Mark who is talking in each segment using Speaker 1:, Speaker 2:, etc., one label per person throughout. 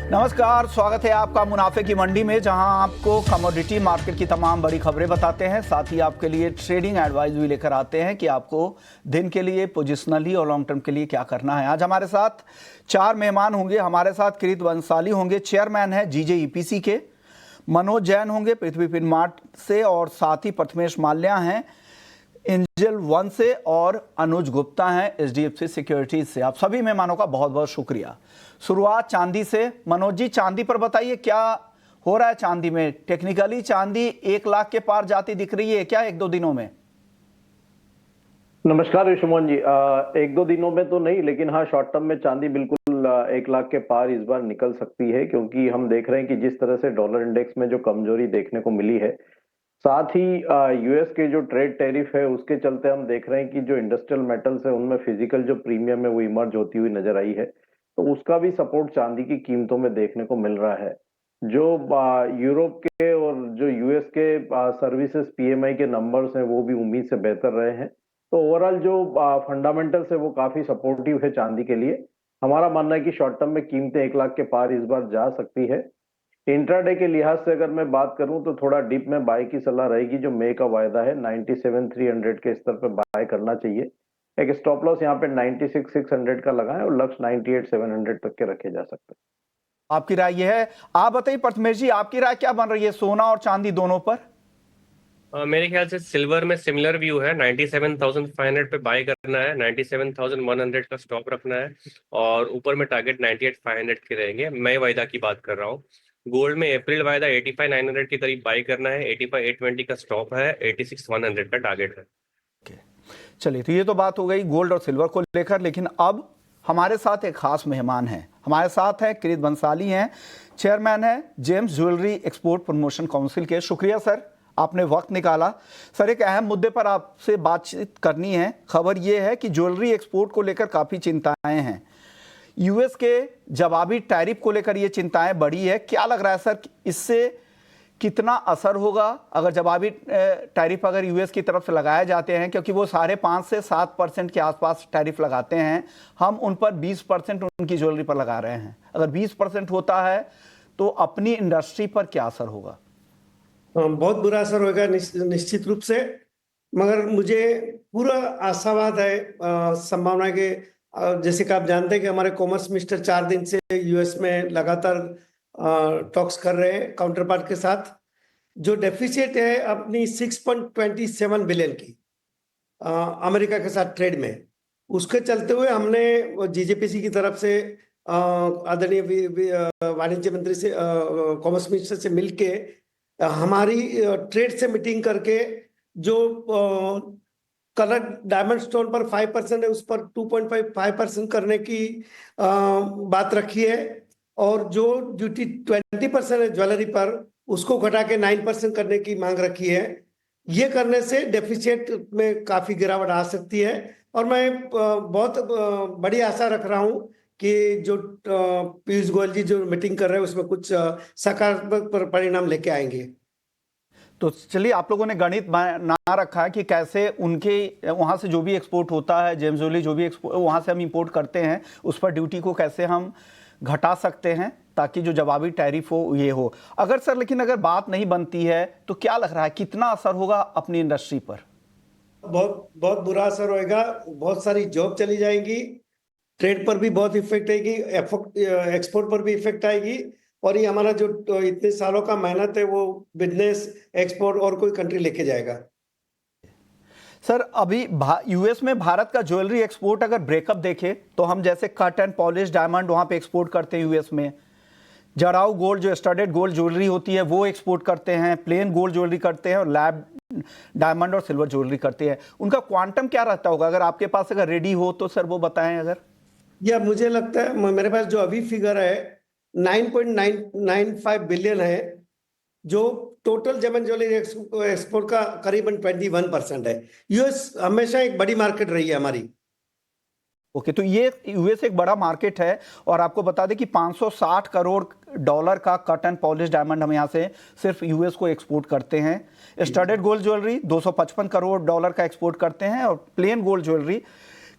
Speaker 1: नमस्कार, स्वागत है आपका मुनाफे की मंडी में, जहां आपको कमोडिटी मार्केट की तमाम बड़ी खबरें बताते हैं। साथ ही आपके लिए ट्रेडिंग एडवाइस भी लेकर आते हैं कि आपको दिन के लिए पोजिशनली और लॉन्ग टर्म के लिए क्या करना है। आज हमारे साथ 4 मेहमान होंगे। हमारे साथ किरीट बंसाली होंगे, चेयरमैन है जीजेईपीसी के। मनोज जैन होंगे पृथ्वी फिनमार्ट से, और साथ ही प्रथमेश माल्या हैं एंजल वन से, और अनुज गुप्ता हैं एचडीएफसी सिक्योरिटीज से। आप सभी मेहमानों का बहुत बहुत शुक्रिया। शुरुआत चांदी से। मनोज जी, चांदी पर बताइए क्या हो रहा है चांदी में? टेक्निकली चांदी 1 लाख के पार जाती दिख रही है क्या 1-2 दिनों में?
Speaker 2: नमस्कार ऋषुमोहन जी। 1-2 दिनों में तो नहीं, लेकिन हाँ, शॉर्ट टर्म में चांदी बिल्कुल 1 लाख के पार इस बार निकल सकती है, क्योंकि हम देख रहे हैं कि जिस तरह से डॉलर इंडेक्स में जो कमजोरी देखने को मिली है, साथ ही यूएस के जो ट्रेड टैरिफ है उसके चलते हम देख रहे हैं कि जो इंडस्ट्रियल मेटल्स है उनमें फिजिकल जो प्रीमियम है वो इमर्ज होती हुई नजर आई है। तो उसका भी सपोर्ट चांदी की कीमतों में देखने को मिल रहा है। जो यूरोप के और जो यूएस के सर्विसेज पीएमआई के नंबर्स हैं वो भी उम्मीद से बेहतर रहे हैं। तो ओवरऑल जो फंडामेंटल्स है वो काफी सपोर्टिव है चांदी के लिए। हमारा मानना है कि शॉर्ट टर्म में कीमतें 1 लाख के पार इस बार जा सकती है। इंट्राडे के लिहाज से अगर मैं बात करूं तो थोड़ा डिप में बाय की सलाह रहेगी। जो मई का वायदा है 97,300 के स्तर पर बाय करना चाहिए। एक स्टॉप लॉस यहाँ पे 96,600 का लगाएं और लक्ष्य 98,700 तक के रखे जा सकते हैं।
Speaker 1: आपकी राय यह है। आप बताइए प्रथमेश जी, आपकी राय क्या बन रही है सोना और चांदी दोनों पर?
Speaker 3: मेरे ख्याल से सिल्वर में सिमिलर व्यू है। 97,500 पे बाय करना है, 97,100 का स्टॉप रखना है, और ऊपर में टारगेट 98,500 के रहेंगे। मैं वायदा की बात कर रहा हूँ। गोल्ड में अप्रैल वायदा 85,900 के करीब बाय करना है, 85,820 का स्टॉप है, 86,100 का टारगेट है।
Speaker 1: चलिए, तो ये तो बात हो गई गोल्ड और सिल्वर को लेकर। लेकिन अब हमारे साथ एक खास मेहमान हैं। हमारे साथ हैं किरीट बंसाली हैं, चेयरमैन हैं James jewellery export promotion council के। शुक्रिया सर, आपने वक्त निकाला। सर, एक अहम मुद्दे पर आपसे बातचीत करनी है। खबर यह है कि ज्वेलरी एक्सपोर्ट को लेकर काफ़ी चिंताएं हैं। यूएस के जवाबी टैरिफ को लेकर ये चिंताएं बढ़ी है। क्या लग रहा है सर, इससे कितना असर होगा अगर जवाबी टैरिफ अगर यूएस की तरफ से लगाए जाते हैं? क्योंकि वो 5.5 से 7% के आसपास टैरिफ लगाते हैं, हम उन पर 20% उनकी ज्वेलरी पर लगा रहे हैं। अगर 20% होता है तो अपनी इंडस्ट्री पर क्या असर होगा?
Speaker 4: बहुत बुरा असर होगा निश्चित रूप से। मगर मुझे पूरा आशावाद है, संभावना के जैसे कि आप जानते हैं कि हमारे कॉमर्स मिनिस्टर 4 दिन से यूएस में लगातार टॉक्स कर रहे हैं काउंटर पार्ट के साथ। जो डेफिसिट है अपनी 6.27 बिलियन की अमेरिका के साथ ट्रेड में, उसके चलते हुए हमने जीजेपीसी की तरफ से आदरणीय वाणिज्य मंत्री से, कॉमर्स मिनिस्टर से मिलके हमारी ट्रेड से मीटिंग करके जो कलर डायमंड स्टोन पर 5% है उस पर 2.5% करने की बात रखी है, और जो ड्यूटी 20% है ज्वेलरी पर उसको घटा के 9% करने की मांग रखी है। ये करने से डेफिसिट में काफी गिरावट आ सकती है, और मैं बहुत बड़ी आशा रख रहा हूं कि जो पीयूष गोयल जी जो मीटिंग कर रहे हैं उसमें कुछ सकारात्मक परिणाम लेके आएंगे।
Speaker 1: तो चलिए, आप लोगों ने गणित बना रखा है कि कैसे उनके वहाँ से जो भी एक्सपोर्ट होता है, जेम्स ज्वेलरी जो भी वहाँ से हम इंपोर्ट करते हैं, उस पर ड्यूटी को कैसे हम घटा सकते हैं ताकि जो जवाबी टैरिफ हो ये हो। अगर सर, लेकिन अगर बात नहीं बनती है तो क्या लग रहा है कितना असर होगा अपनी इंडस्ट्री पर?
Speaker 4: बहुत बहुत बुरा असर होएगा। बहुत सारी जॉब चली जाएंगी, ट्रेड पर भी बहुत इफेक्ट आएगी, एक्सपोर्ट पर भी इफेक्ट आएगी, और ये हमारा जो इतने सालों का मेहनत है वो बिजनेस एक्सपोर्ट और कोई कंट्री लेके जाएगा।
Speaker 1: सर, अभी यूएस में भारत का ज्वेलरी एक्सपोर्ट अगर ब्रेकअप देखे तो हम जैसे कट एंड पॉलिश डायमंड वहाँ पे एक्सपोर्ट करते हैं यूएस में, जराऊ गोल्ड जो स्टडेड गोल्ड ज्वेलरी होती है वो एक्सपोर्ट करते हैं, प्लेन गोल्ड ज्वेलरी करते हैं, और लैब डायमंड और सिल्वर ज्वेलरी करते हैं। उनका क्वांटम क्या रहता होगा? अगर आपके पास अगर रेडी हो तो सर वो बताएं। अगर
Speaker 4: या मुझे लगता है मेरे पास जो अभी फिगर है 9.995 बिलियन है, जो टोटल जेमन ज्वेलरी एक्सपोर्ट का करीबन 21% है। यूएस हमेशा एक बड़ी मार्केट रही है हमारी।
Speaker 1: ओके, तो ये यूएस एक बड़ा मार्केट है, और आपको बता दें कि 560 करोड़ डॉलर का कट एंड पॉलिश डायमंड हम यहाँ से सिर्फ यूएस को एक्सपोर्ट करते हैं। Studded gold jewellery 255 crore dollar का एक्सपोर्ट करते हैं, और प्लेन गोल्ड ज्वेलरी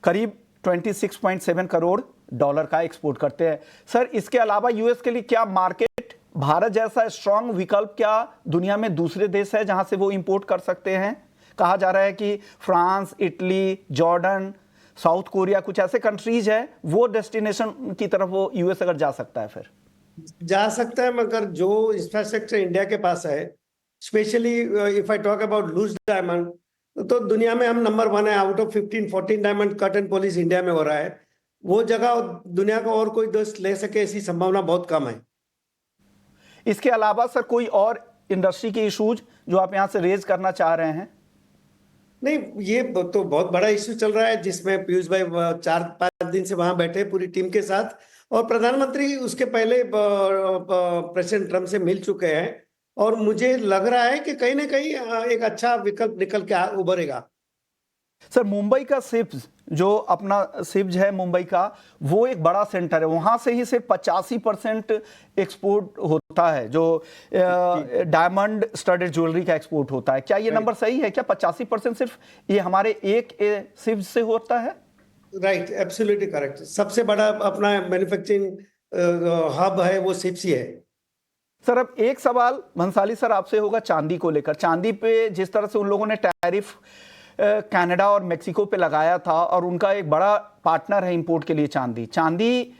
Speaker 1: करीब 26.7 करोड़ डॉलर का एक्सपोर्ट करते हैं। सर, इसके अलावा यूएस के लिए क्या मार्केट, भारत जैसा स्ट्रांग विकल्प क्या दुनिया में दूसरे देश है जहां से वो इंपोर्ट कर सकते हैं? कहा जा रहा है कि France, Italy, Jordan, south Korea, कुछ ऐसे कंट्रीज है, वो डेस्टिनेशन की तरफ वो यूएस अगर जा सकता है फिर
Speaker 4: जा सकता है, मगर जो इंफ्रास्ट्रक्चर इंडिया के पास है, specially if I talk about loose diamond, तो दुनिया में हम नंबर 1 है। Out of 15-14 diamond cut and polish India में हो रहा है। वो जगह दुनिया का और कोई देश ले सके ऐसी संभावना बहुत कम है।
Speaker 1: इसके अलावा सर कोई और इंडस्ट्री के इश्यूज जो आप यहां से रेज करना चाह रहे हैं?
Speaker 4: नहीं, ये तो बहुत बड़ा इश्यू चल रहा है जिसमें पीयूष भाई 4-5 दिन से वहां बैठे पूरी टीम के साथ, और प्रधानमंत्री उसके पहले प्रेसिडेंट ट्रम्प से मिल चुके हैं, और मुझे लग रहा है कि कहीं ना कहीं एक अच्छा विकल्प निकल के उभरेगा।
Speaker 1: सर, मुंबई का सिप्स, जो अपना सिप्स है मुंबई का, वो एक बड़ा सेंटर है, वहां से ही सिर्फ 85% एक्सपोर्ट होता है, जो डायमंड स्टडेड ज्वेलरी का एक्सपोर्ट होता है। क्या ये नंबर सही है? क्या 85% सिर्फ ये हमारे एक सिप्स से होता है?
Speaker 4: Right, absolutely correct. सबसे बड़ा अपना मैन्युफैक्चरिंग हब है वो सिप्स ही है।
Speaker 1: सर, अब एक सवाल भंसाली सर आपसे होगा चांदी को लेकर। चांदी पे जिस तरह से उन लोगों ने टैरिफ कनाडा और मेक्सिको पे लगाया था, और उनका एक बड़ा पार्टनर है इंपोर्ट के लिए चांदी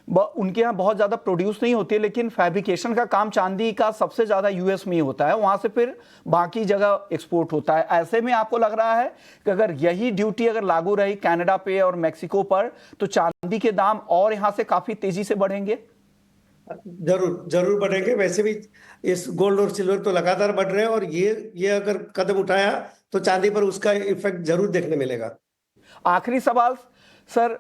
Speaker 1: उनके यहाँ बहुत ज़्यादा प्रोड्यूस नहीं होती है, लेकिन फैब्रिकेशन का काम चांदी का सबसे ज़्यादा यूएस में ही होता है, वहाँ से फिर बाकी जगह एक्सपोर्ट होता है। ऐसे में आपको लग रहा है कि अगर यही ड्यूटी अगर लागू रही कनाडा पे और मेक्सिको पर, तो चांदी के दाम और यहाँ से काफ़ी तेज़ी से बढ़ेंगे?
Speaker 4: जरूर जरूर बढ़ेंगे। वैसे भी इस गोल्ड और सिल्वर तो लगातार बढ़ रहे हैं, और ये अगर कदम उठाया तो चांदी पर उसका इफेक्ट जरूर देखने मिलेगा।
Speaker 1: आखिरी सवाल सर,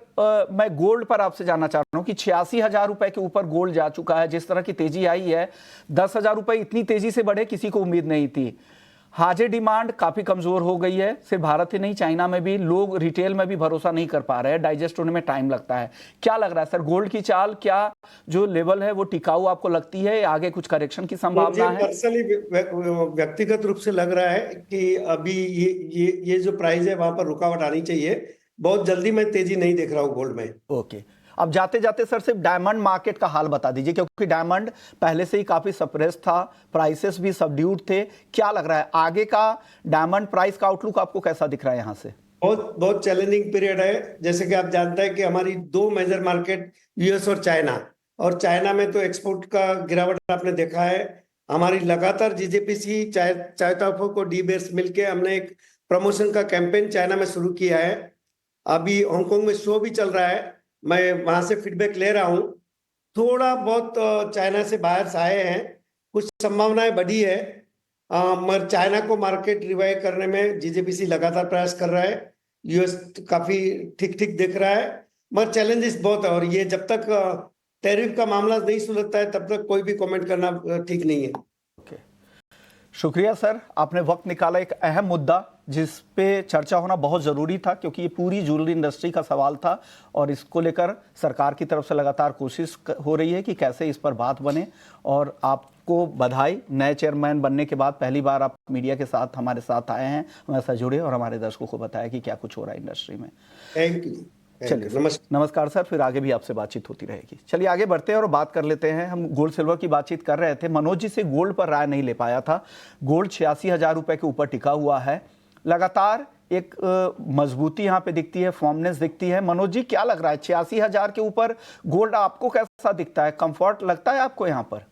Speaker 1: मैं गोल्ड पर आपसे जानना चाह रहा हूं कि 86,000 रुपए के ऊपर गोल्ड जा चुका है। जिस तरह की तेजी आई है, 10,000 रुपए इतनी तेजी से बढ़े किसी को उम्मीद नहीं थी। हाजिर डिमांड काफी कमजोर हो गई है, सिर्फ भारत ही नहीं, चाइना में भी लोग रिटेल में भी भरोसा नहीं कर पा रहे हैं, डाइजेस्ट होने में टाइम लगता है। क्या लग रहा है सर, गोल्ड की चाल क्या जो लेवल है वो टिकाऊ आपको लगती है, आगे कुछ करेक्शन की संभावना है?
Speaker 4: पर्सनली व्यक्तिगत रूप से लग रहा है कि अभी ये जो प्राइस है वहां पर रुकावट आनी चाहिए। बहुत जल्दी मैं तेजी नहीं देख रहा हूँ गोल्ड में।
Speaker 1: ओके, अब जाते जाते सर सिर्फ डायमंड मार्केट का हाल बता दीजिए, क्योंकि डायमंड पहले से ही काफी सप्रेस था, प्राइसेस भी सबड्यूड थे। क्या लग रहा है आगे का डायमंड प्राइस का आउटलुक आपको कैसा दिख रहा है यहाँ से?
Speaker 4: बहुत बहुत चैलेंजिंग पीरियड है। जैसे कि आप जानते हैं कि हमारी 2 मेजर मार्केट यूएस और चाइना में तो एक्सपोर्ट का गिरावट आपने देखा है। हमारी लगातार जीजेपीसी चाय ताफो को डी बेयर्स मिलके हमने एक प्रमोशन का कैंपेन चाइना में शुरू किया है। अभी हांगकांग में शो भी चल रहा है, मैं वहां से फीडबैक ले रहा हूँ। थोड़ा बहुत चाइना से बाहर आए हैं, कुछ संभावनाएं बढ़ी है, मगर चाइना को मार्केट रिवाइव करने में जीजेपीसी लगातार प्रयास कर रहा है। यूएस काफी ठीक ठीक दिख रहा है, मगर चैलेंजेस बहुत है, और ये जब तक टैरिफ का मामला नहीं सुलझता है तब तक कोई भी कमेंट करना ठीक नहीं है।
Speaker 1: शुक्रिया सर, आपने वक्त निकाला। एक अहम मुद्दा जिस पे चर्चा होना बहुत ज़रूरी था, क्योंकि ये पूरी ज्वेलरी इंडस्ट्री का सवाल था, और इसको लेकर सरकार की तरफ से लगातार कोशिश हो रही है कि कैसे इस पर बात बने। और आपको बधाई, नए चेयरमैन बनने के बाद पहली बार आप मीडिया के साथ हमारे साथ आए हैं, हमारे साथ जुड़े और हमारे दर्शकों को बताया कि क्या कुछ हो रहा है इंडस्ट्री में।
Speaker 4: Thank you.
Speaker 1: चलिए, नमस्कार सर, फिर आगे भी आपसे बातचीत होती रहेगी। चलिए आगे बढ़ते हैं और बात कर लेते हैं। हम गोल्ड सिल्वर की बातचीत कर रहे थे, मनोज जी से गोल्ड पर राय नहीं ले पाया था। गोल्ड 86,000 रुपए के ऊपर टिका हुआ है, लगातार एक मजबूती यहाँ पे दिखती है, फॉर्मनेस दिखती है। मनोज जी, क्या लग रहा है 86,000 के ऊपर गोल्ड आपको कैसा दिखता है, कंफर्ट लगता है आपको यहाँ पर?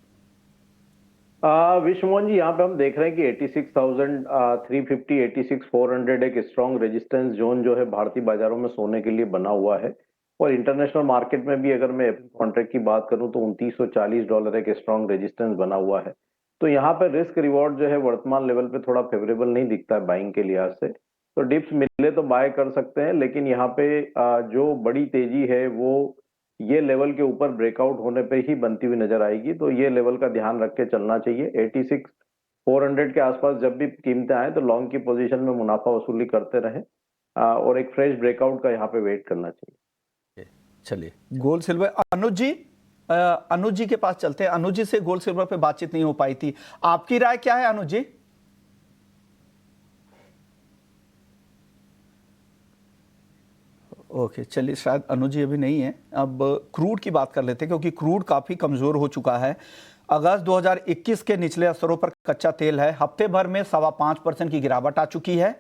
Speaker 2: विश्वमोहन जी, यहाँ पे हम देख रहे हैं कि 86,350, 86,400 एक स्ट्रॉन्ग रेजिस्टेंस जोन जो है भारतीय बाजारों में सोने के लिए बना हुआ है। और इंटरनेशनल मार्केट में भी अगर मैं कॉन्ट्रैक्ट की बात करूं तो $2940 एक स्ट्रॉन्ग रेजिस्टेंस बना हुआ है। तो यहाँ पे रिस्क रिवॉर्ड जो है वर्तमान लेवल पे थोड़ा फेवरेबल नहीं दिखता है बाइंग के लिहाज से। तो डिप्स मिले तो बाय कर सकते हैं, लेकिन यहाँ पे जो बड़ी तेजी है वो ये लेवल के ऊपर ब्रेकआउट होने पे ही बनती हुई नजर आएगी। तो ये लेवल का ध्यान रख के चलना चाहिए। 86,400 के आसपास जब भी कीमतें आए तो लॉन्ग की पोजीशन में मुनाफा वसूली करते रहें, और एक फ्रेश ब्रेकआउट का यहाँ पे वेट करना चाहिए।
Speaker 1: चलिए, गोल्ड सिल्वर अनुज जी के पास चलते हैं। अनुज जी से गोल्ड सिल्वर पे बातचीत नहीं हो पाई थी, आपकी राय क्या है अनुज जी? ओके, चलिए, शायद अनुज जी अभी नहीं है। अब क्रूड की बात कर लेते हैं, क्योंकि क्रूड काफ़ी कमज़ोर हो चुका है। अगस्त 2021 के निचले स्तरों पर कच्चा तेल है, हफ्ते भर में 5.25% की गिरावट आ चुकी है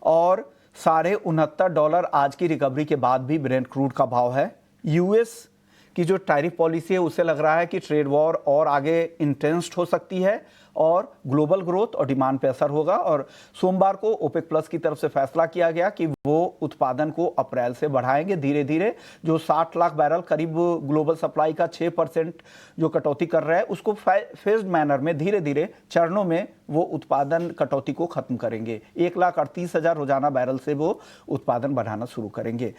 Speaker 1: और $69 आज की रिकवरी के बाद भी ब्रेंट क्रूड का भाव है। यूएस की जो टैरिफ पॉलिसी है, उससे लग रहा है कि ट्रेड वॉर और आगे इंटेंस्ड हो सकती है और ग्लोबल ग्रोथ और डिमांड पे असर होगा। और सोमवार को ओपेक प्लस की तरफ से फैसला किया गया कि वो उत्पादन को अप्रैल से बढ़ाएंगे धीरे धीरे। जो 60 लाख बैरल करीब ग्लोबल सप्लाई का 6% जो कटौती कर रहा है, उसको फेज्ड मैनर में धीरे धीरे चरणों में वो उत्पादन कटौती को खत्म करेंगे। 1,38,000 रोजाना बैरल से वो उत्पादन बढ़ाना शुरू करेंगे।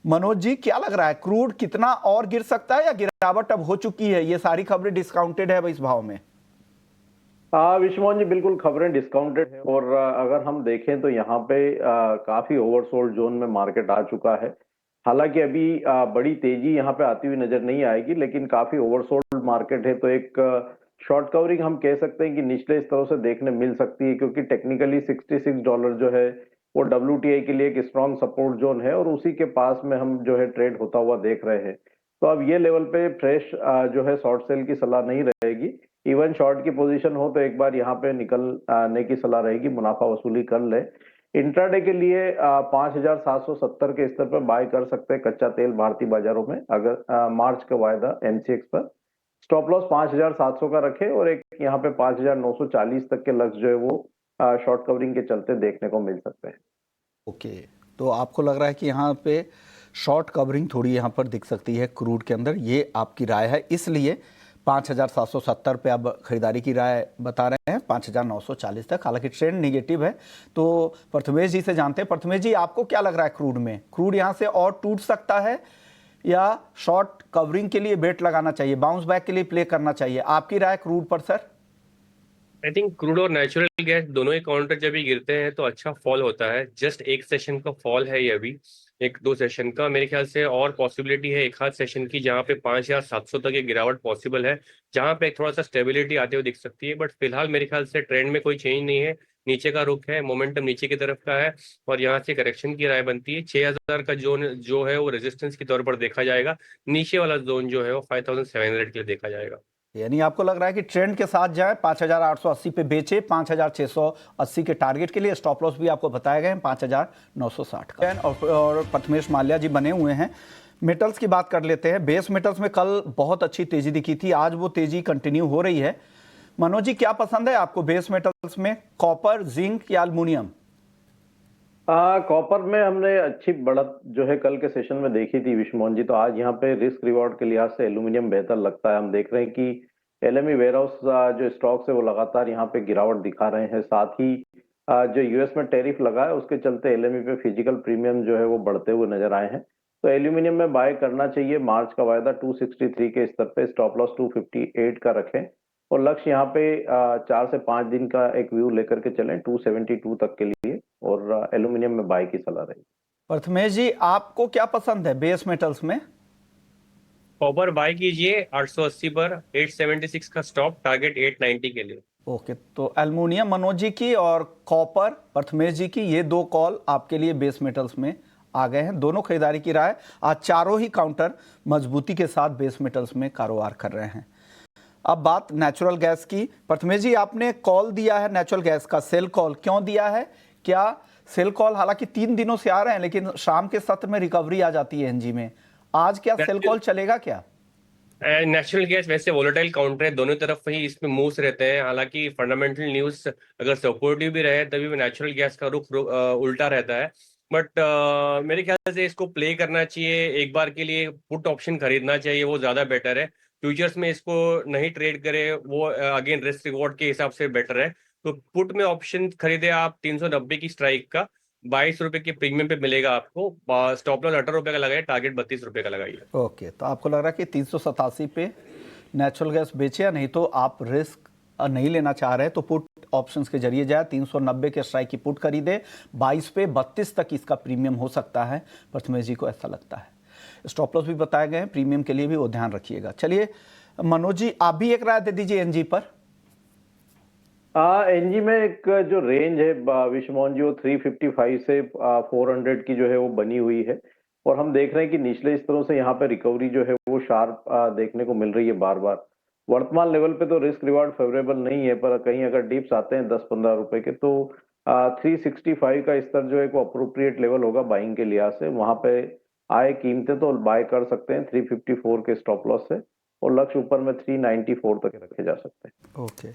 Speaker 1: मनोज जी, क्या लग रहा है, क्रूड कितना और गिर सकता है या गिरावट अब हो चुकी है? ये सारी खबरें डिस्काउंटेड है इस भाव में।
Speaker 2: विश्वमोहन जी, बिल्कुल खबरें डिस्काउंटेड है और अगर हम देखें तो यहाँ पे काफी ओवरसोल्ड जोन में मार्केट आ चुका है। हालांकि अभी बड़ी तेजी यहाँ पे आती हुई नजर नहीं आएगी, लेकिन काफी ओवरसोल्ड मार्केट है, तो एक शॉर्ट कवरिंग हम कह सकते हैं कि निचले स्तरों से देखने मिल सकती है, क्योंकि टेक्निकली $66 जो है वो WTI के लिए एक स्ट्रॉन्ग सपोर्ट जोन है और उसी के पास में हम जो है ट्रेड होता हुआ देख रहे हैं। तो अब ये लेवल पे फ्रेश जो है शॉर्ट सेल की सलाह नहीं रहेगी। इवन शॉर्ट की पोजीशन हो तो एक बार यहाँ पे निकलने की सलाह रहेगी, मुनाफा वसूली कर ले। इंट्राडे के लिए 5,770 के स्तर पर बाय कर सकते हैं कच्चा तेल भारतीय बाजारों में, अगर मार्च का वायदा MCX पर। स्टॉप लॉस 5,700 का रखे और एक यहाँ पे 5,940 तक के लक्ष्य जो है वो शॉर्ट कवरिंग के चलते देखने को मिल सकते हैं।
Speaker 1: ओके, तो आपको लग रहा है कि यहाँ पे शॉर्ट कवरिंग थोड़ी यहाँ पर दिख सकती है क्रूड के अंदर, ये आपकी राय है, इसलिए 5,770 पे अब खरीदारी की राय बता रहे हैं, 5,940 तक। हालांकि ट्रेंड निगेटिव है। तो प्रथमेश जी से जानते हैं। प्रथमेश जी, आपको क्या लग रहा है क्रूड में? क्रूड यहाँ से और टूट सकता है या शॉर्ट कवरिंग के लिए बेट लगाना चाहिए, बाउंस बैक के लिए प्ले करना चाहिए? आपकी राय क्रूड पर सर?
Speaker 3: आई थिंक क्रूड और नेचुरल गैस दोनों ही काउंटर जब भी गिरते हैं तो अच्छा फॉल होता है। जस्ट एक सेशन का फॉल है ये अभी, 1-2 सेशन का। मेरे ख्याल से और पॉसिबिलिटी है एक आध सेशन की, जहाँ पे 5,700 तक ये गिरावट पॉसिबल है, जहाँ पे थोड़ा सा स्टेबिलिटी आते हुए दिख सकती है। बट फिलहाल मेरे ख्याल से ट्रेंड में कोई चेंज नहीं है, नीचे का रुख है, मोमेंटम नीचे की तरफ का है और यहाँ से करेक्शन की राय बनती है। 6,000 का जोन जो है वो रेजिस्टेंस के तौर पर देखा जाएगा, नीचे वाला जोन जो है वो 5,700 के लिए देखा जाएगा।
Speaker 1: यानी आपको लग रहा है कि ट्रेंड के साथ जाए, 5,880 पे बेचे, 5,680 के टारगेट के लिए। स्टॉप लॉस भी आपको बताए गए हैं 5,960 का। और प्रथमेश माल्या जी बने हुए हैं। मेटल्स की बात कर लेते हैं। बेस मेटल्स में कल बहुत अच्छी तेजी दिखी थी, आज वो तेजी कंटिन्यू हो रही है। मनोज जी, क्या पसंद है आपको बेस मेटल्स में, कॉपर, जिंक या एल्युमिनियम?
Speaker 2: कॉपर में हमने अच्छी बढ़त जो है कल के सेशन में देखी थी विश्वमोहन जी, तो आज यहाँ पे रिस्क रिवॉर्ड के लिहाज से एल्यूमिनियम बेहतर लगता है। हम देख रहे हैं कि LME वेयरहाउस जो स्टॉक्स है वो लगातार यहाँ पे गिरावट दिखा रहे हैं। साथ ही जो US में टैरिफ लगा है उसके चलते LME पे फिजिकल प्रीमियम जो है वो बढ़ते हुए नजर आए हैं। तो एल्यूमिनियम में बाय करना चाहिए। मार्च का वायदा 263 के स्तर पे, स्टॉप लॉस 258 का रखें और लक्ष्य यहाँ पे 4 से 5 दिन का एक व्यू लेकर के चलें 272 तक के लिए, और एल्यूमिनियम में बाय की सलाह रही।
Speaker 1: प्रथमेश जी, आपको क्या पसंद है बेस मेटल्स में?
Speaker 3: कॉपर बाय कीजिए 880 पर, 876 का स्टॉप, टारगेट 890 के लिए।
Speaker 1: ओके, तो एल्युमिनियम मनोज जी की और कॉपर प्रथमेश जी की, ये दो कॉल आपके लिए बेस मेटल्स में आ गए हैं। दोनों खरीदारी की राय। आज चारों ही काउंटर मजबूती के साथ बेस मेटल्स में कारोबार कर रहे हैं। अब बात नेचुरल गैस की। प्रथमेश जी, आपने कॉल दिया है नेचुरल गैस का, सेल कॉल क्यों दिया है? क्या सेल कॉल, हालांकि 3 दिनों से आ रहे हैं, लेकिन शाम के सत्र में रिकवरी आ जाती है एनजी में, आज क्या सेल कॉल चलेगा क्या?
Speaker 3: नेचुरल गैस वैसे वोलेटाइल काउंटर है, दोनों तरफ ही इसमें मूव्स रहते हैं। हालांकि फंडामेंटल न्यूज अगर सपोर्टिव भी रहे तभी नेचुरल गैस का रुख उल्टा रहता है। बट मेरे ख्याल से इसको प्ले करना चाहिए, एक बार के लिए पुट ऑप्शन खरीदना चाहिए, वो ज्यादा बेटर है। फ्यूचर्स में इसको नहीं ट्रेड करे, वो अगेन रिस्क रिवॉर्ड के हिसाब से बेटर है। तो पुट में ऑप्शन खरीदे आप 390 की स्ट्राइक का, 22 रुपए के प्रीमियम पे मिलेगा आपको। स्टॉप लॉस 18 रुपए का लगाइए, टारगेट 32 रुपए का लगाइए।
Speaker 1: ओके, तो आपको लग रहा है कि 387 पे नेचुरल गैस बेचे, या नहीं तो आप रिस्क नहीं लेना चाह रहे हैं तो पुट ऑप्शंस के जरिए जाए, 390 के स्ट्राइक की पुट खरीदे, 22 पे 32 तक इसका प्रीमियम हो सकता है। प्रथमेश जी को ऐसा लगता है। स्टॉप लॉस भी बताए गए हैं, प्रीमियम के लिए भी वो ध्यान रखिएगा। चलिए मनोज जी, आप भी एक राय दे दीजिए एनजी पर।
Speaker 2: एनजी में एक जो रेंज है विश्वमोहन जी, वो 355 से 400 की जो है वो बनी हुई है और हम देख रहे हैं कि निचले स्तरों से यहाँ पे रिकवरी जो है वो शार्प देखने को मिल रही है बार बार। वर्तमान लेवल पे तो रिस्क रिवार्ड फेवरेबल नहीं है, पर कहीं अगर डिप्स आते हैं 10-15 रुपए के तो 365 का स्तर जो है वो अप्रोप्रिएट लेवल होगा बाइंग के लिहाज से। वहां पे आए कीमतें तो बाय कर सकते हैं 354 के स्टॉप लॉस से, और लक्ष्य ऊपर में 394 तक रखे जा सकते हैं।
Speaker 1: ओके,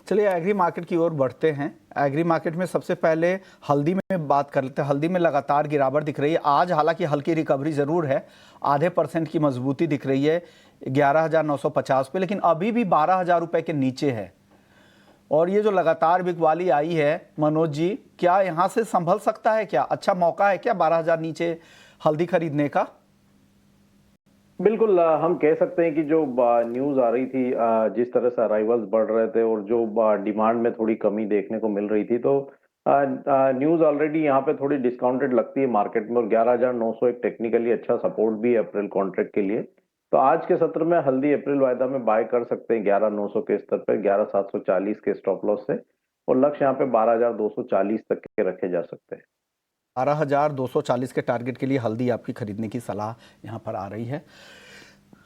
Speaker 1: चलिए एग्री मार्केट की ओर बढ़ते हैं। एग्री मार्केट में सबसे पहले हल्दी में बात कर लेते हैं। हल्दी में लगातार गिरावट दिख रही है। आज हालांकि हल्की रिकवरी ज़रूर है, 0.5% की मजबूती दिख रही है 11,950 पे, लेकिन अभी भी 12,000 रुपये के नीचे है। और ये जो लगातार बिकवाली आई है मनोज जी, क्या यहाँ से संभल सकता है? क्या अच्छा मौका है क्या 12,000 नीचे हल्दी खरीदने का?
Speaker 2: बिल्कुल, हम कह सकते हैं कि जो न्यूज आ रही थी, जिस तरह से अराइवल्स बढ़ रहे थे और जो डिमांड में थोड़ी कमी देखने को मिल रही थी, तो न्यूज ऑलरेडी यहाँ पे थोड़ी डिस्काउंटेड लगती है मार्केट में, और 11,900 एक टेक्निकली अच्छा सपोर्ट भी है अप्रैल कॉन्ट्रैक्ट के लिए। तो आज के सत्र में हल्दी अप्रैल वायदा में बाय कर सकते हैं 11,900 के स्तर पर 11,740 के स्टॉप लॉस से, और लक्ष्य यहाँ पे 12,240 तक के रखे जा सकते हैं।
Speaker 1: 12,240 के टारगेट के लिए हल्दी आपकी खरीदने की सलाह यहाँ पर आ रही है।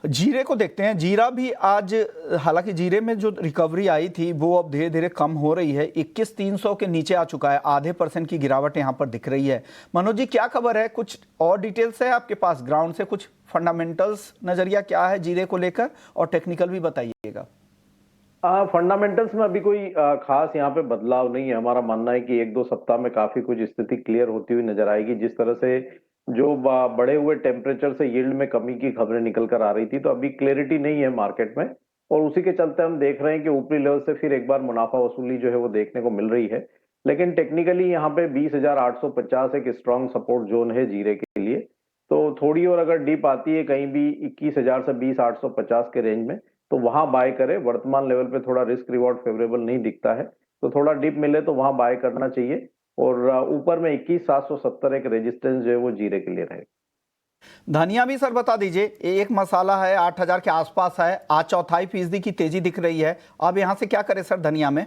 Speaker 1: जीरे को देखते हैं। जीरा भी आज, हालांकि जीरे में जो रिकवरी आई थी वो अब धीरे धीरे कम हो रही है, 21,300 के नीचे आ चुका है। 0.5% की गिरावट यहाँ पर दिख रही है। मनोज जी, क्या खबर है? कुछ और डिटेल्स है आपके पास ग्राउंड से? कुछ फंडामेंटल्स नजरिया क्या है जीरे को लेकर, और टेक्निकल भी बताइएगा।
Speaker 2: फंडामेंटल्स में अभी कोई खास यहाँ पे बदलाव नहीं है। हमारा मानना है कि 1-2 सप्ताह में काफी कुछ स्थिति क्लियर होती हुई नजर आएगी। जिस तरह से जो बढ़े हुए टेम्परेचर से यील्ड में कमी की खबरें निकल कर आ रही थी, तो अभी क्लियरिटी नहीं है मार्केट में, और उसी के चलते हम देख रहे हैं कि ऊपरी लेवल से फिर एक बार मुनाफा वसूली जो है वो देखने को मिल रही है। लेकिन टेक्निकली यहाँ पे 20,850 एक स्ट्रॉन्ग सपोर्ट जोन है जीरे के लिए। तो थोड़ी और अगर डिप आती है कहीं भी 21,000 से 20,850 के रेंज में, तो वहां बाय करें। वर्तमान लेवल पे थोड़ा रिस्क रिवॉर्ड फेवरेबल नहीं दिखता है, तो थोड़ा डिप मिले तो वहां बाय करना चाहिए। और ऊपर में 21,770 एक रेजिस्टेंस जो है वो जीरे के लिए रहेगा।
Speaker 1: धनिया भी सर बता दीजिए। एक मसाला है 8,000 के आसपास है, आज 0.25% की तेजी दिख रही है। अब यहाँ से क्या करें सर धनिया में?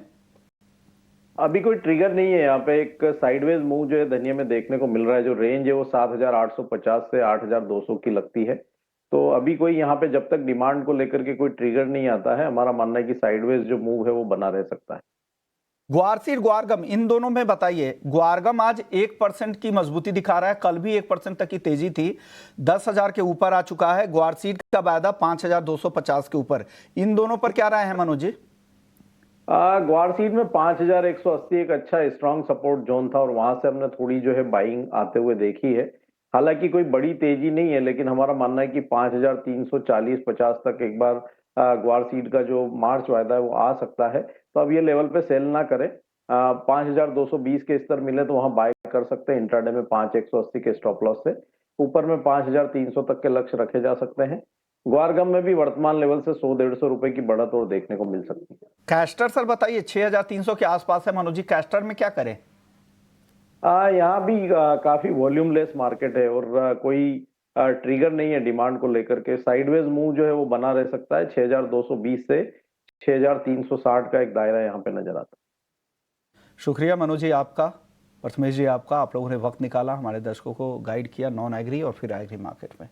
Speaker 2: अभी कोई ट्रिगर नहीं है। यहाँ पे एक साइडवेज मूव जो है धनिया में देखने को मिल रहा है। जो रेंज है वो 7,850 से 8,200 की लगती है। तो अभी कोई यहाँ पे जब तक डिमांड को लेकर के कोई ट्रिगर नहीं आता है, हमारा मानना है कि साइडवेज जो मूव है वो बना रह सकता है।
Speaker 1: ग्वारसीर ग्वारगम, इन दोनों में बताइए। ग्वारगम आज 1% की मजबूती दिखा रहा है, कल भी 1% तक की तेजी थी, 10,000 के ऊपर आ चुका है। ग्वारसीर का वायदा 5,250 के ऊपर। इन दोनों पर क्या राय है मनोज जी?
Speaker 2: ग्वारसीड में 5,180 एक अच्छा स्ट्रॉन्ग सपोर्ट जोन था, और वहां से हमने थोड़ी जो है बाइंग आते हुए देखी है। हालांकि कोई बड़ी तेजी नहीं है, लेकिन हमारा मानना है कि 5,340-50 तक एक बार ग्वारसीड का जो मार्च वायदा है वो आ सकता है। तो अब ये लेवल पे सेल ना करें। 5,220 के स्तर मिले तो वहां बाय कर सकते हैं। इंट्राडे में 5,180 के स्टॉप लॉस से ऊपर में 5,300 तक के लक्ष्य रखे जा सकते हैं। ग्वारगम में भी वर्तमान लेवल से 100-150 रुपए की बढ़त और देखने को मिल सकती है।
Speaker 1: कैस्टर सर बताइए, 6,300 के आसपास है मनोज जी, कैस्टर में क्या करें?
Speaker 2: यहाँ भी काफी वॉल्यूमलेस मार्केट है, और कोई ट्रिगर नहीं है डिमांड को लेकर के। साइडवेज मूव जो है वो बना रह सकता है। 6,220 से 6,360 का एक दायरा यहाँ पे नजर आता है।
Speaker 1: शुक्रिया मनोज जी आपका, प्रथमेश जी आपका। आप लोगों ने वक्त निकाला, हमारे दर्शकों को गाइड किया नॉन एग्री और फिर एग्री मार्केट में।